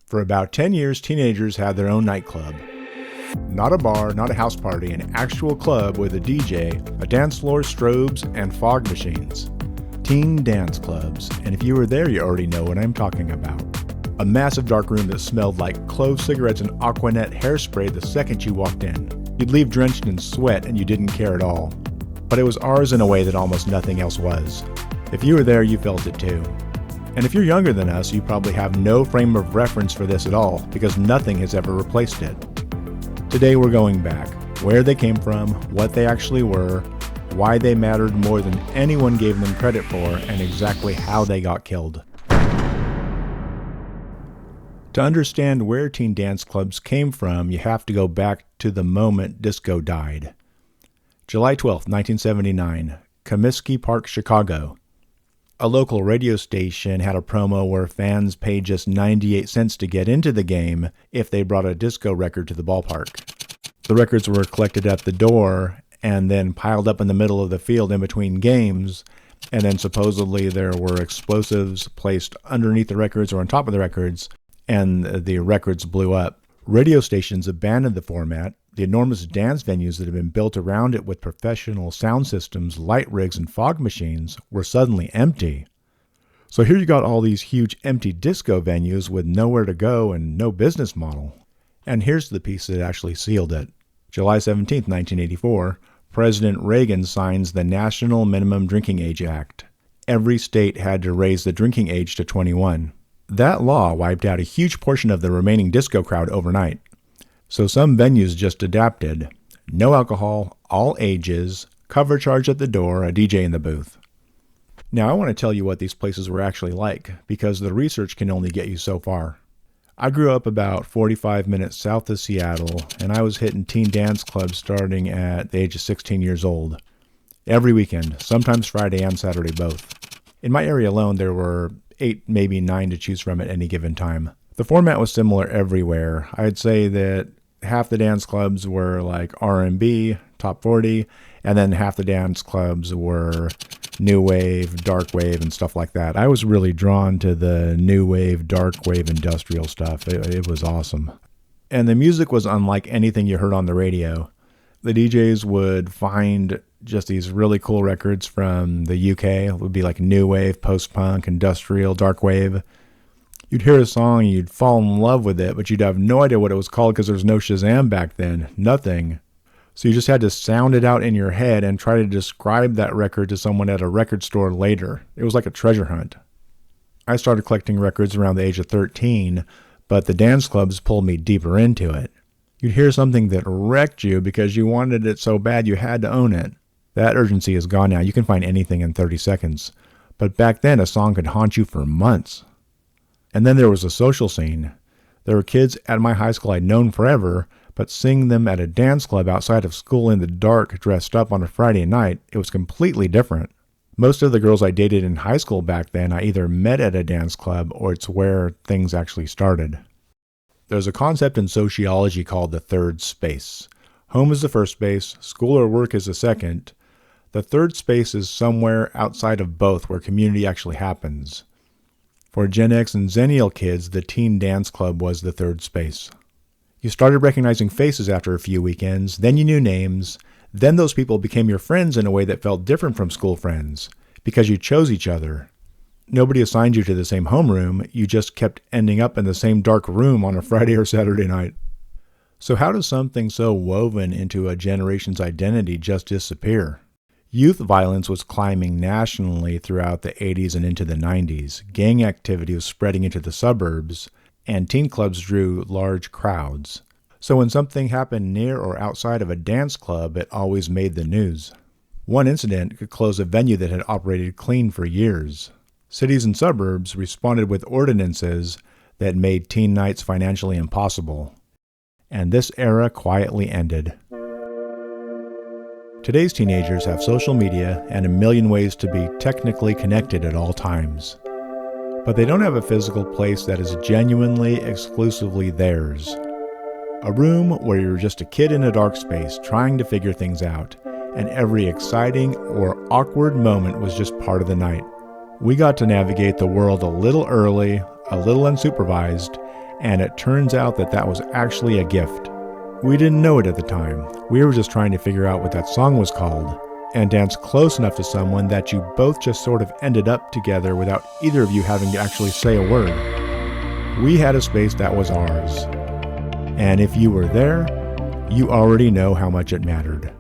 For about 10 years, teenagers had their own nightclub. Not a bar, not a house party, an actual club with a DJ, a dance floor, strobes, and fog machines. Teen dance clubs, and if you were there, you already know what I'm talking about. A massive dark room that smelled like clove cigarettes and Aquanet hairspray the second you walked in. You'd leave drenched in sweat and you didn't care at all. But it was ours in a way that almost nothing else was. If you were there, you felt it too. And if you're younger than us, you probably have no frame of reference for this at all, because nothing has ever replaced it. Today we're going back, where they came from, what they actually were, why they mattered more than anyone gave them credit for, and exactly how they got killed. To understand where teen dance clubs came from, you have to go back to the moment disco died. July 12, 1979, Comiskey Park, Chicago. A local radio station had a promo where fans paid just 98 cents to get into the game if they brought a disco record to the ballpark. The records were collected at the door and then piled up in the middle of the field in between games, and then supposedly there were explosives placed underneath the records or on top of the records, and the records blew up. Radio stations abandoned the format. The enormous dance venues that had been built around it with professional sound systems, light rigs, and fog machines were suddenly empty. So here you got all these huge empty disco venues with nowhere to go and no business model. And here's the piece that actually sealed it. July 17, 1984, President Reagan signs the National Minimum Drinking Age Act. Every state had to raise the drinking age to 21. That law wiped out a huge portion of the remaining disco crowd overnight. So some venues just adapted. No alcohol, all ages, cover charge at the door, a DJ in the booth. Now I want to tell you what these places were actually like, because the research can only get you so far. I grew up about 45 minutes south of Seattle, and I was hitting teen dance clubs starting at the age of 16 years old. Every weekend, sometimes Friday and Saturday both. In my area alone, there were 8, maybe 9 to choose from at any given time. The format was similar everywhere. I'd say that half the dance clubs were like R&B, top 40, and then half the dance clubs were new wave, dark wave, and stuff like that. I was really drawn to the new wave, dark wave, industrial stuff. It was awesome. And the music was unlike anything you heard on the radio. The DJs would find just these really cool records from the UK. It would be like new wave, post-punk, industrial, dark wave. You'd hear a song and you'd fall in love with it, but you'd have no idea what it was called because there was no Shazam back then. Nothing. So you just had to sound it out in your head and try to describe that record to someone at a record store later. It was like a treasure hunt. I started collecting records around the age of 13, but the dance clubs pulled me deeper into it. You'd hear something that wrecked you because you wanted it so bad you had to own it. That urgency is gone now. You can find anything in 30 seconds. But back then, a song could haunt you for months. And then there was a social scene. There were kids at my high school I'd known forever, but seeing them at a dance club outside of school in the dark dressed up on a Friday night, it was completely different. Most of the girls I dated in high school back then, I either met at a dance club or it's where things actually started. There's a concept in sociology called the third space. Home is the first space, school or work is the second. The third space is somewhere outside of both where community actually happens. For Gen X and Xennial kids, the teen dance club was the third space. You started recognizing faces after a few weekends, then you knew names, then those people became your friends in a way that felt different from school friends, because you chose each other. Nobody assigned you to the same homeroom, you just kept ending up in the same dark room on a Friday or Saturday night. So how does something so woven into a generation's identity just disappear? Youth violence was climbing nationally throughout the 80s and into the 90s. Gang activity was spreading into the suburbs, and teen clubs drew large crowds. So when something happened near or outside of a dance club, it always made the news. One incident could close a venue that had operated clean for years. Cities and suburbs responded with ordinances that made teen nights financially impossible. And this era quietly ended. Today's teenagers have social media and a million ways to be technically connected at all times. But they don't have a physical place that is genuinely, exclusively theirs. A room where you're just a kid in a dark space trying to figure things out, and every exciting or awkward moment was just part of the night. We got to navigate the world a little early, a little unsupervised, and it turns out that that was actually a gift. We didn't know it at the time. We were just trying to figure out what that song was called, and dance close enough to someone that you both just sort of ended up together without either of you having to actually say a word. We had a space that was ours, and if you were there, you already know how much it mattered.